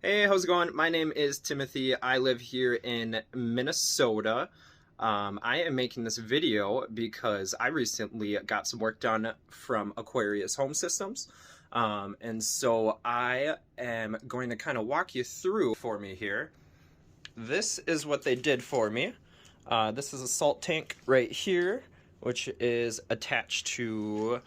Hey, how's it going? My name is Timothy. I live here in Minnesota. I am making this video because I recently got some work done from Aquarius Home Systems. And so I am going to kind of walk you through for me here. This is what they did for me. This is a salt tank right here, which is attached to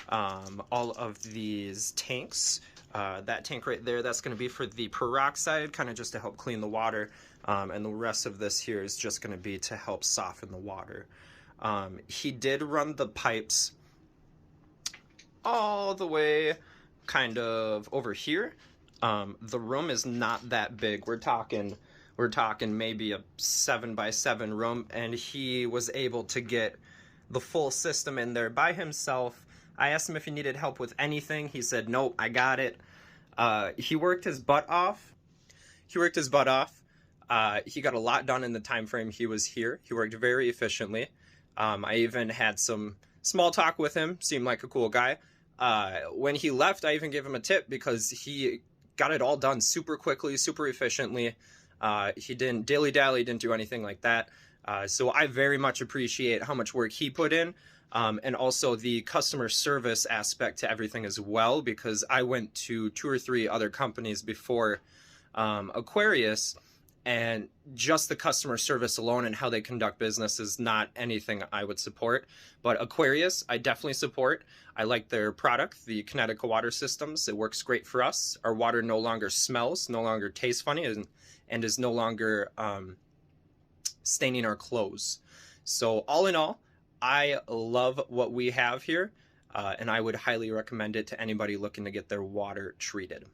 all of these tanks. That tank right there, that's going to be for the peroxide, kind of just to help clean the water. And the rest of this here is just going to be to help soften the water. He did run the pipes all the way kind of over here. The room is not that big. We're talking maybe a 7x7 room, and he was able to get the full system in there by himself. I asked him if he needed help with anything. He said, nope, I got it. He worked his butt off. He got a lot done in the time frame he was here. He worked very efficiently. I even had some small talk with him. Seemed like a cool guy. When he left, I even gave him a tip because he got it all done super quickly, super efficiently. He didn't dilly-dally, didn't do anything like that. So I very much appreciate how much work he put in. And also the customer service aspect to everything as well, because I went to 2 or 3 other companies before Aquarius, and just the customer service alone and how they conduct business is not anything I would support. But Aquarius, I definitely support. I like their product, the Kinetico Water Systems. It works great for us. Our water no longer smells, no longer tastes funny, and is no longer staining our clothes. So all in all, I love what we have here, and I would highly recommend it to anybody looking to get their water treated.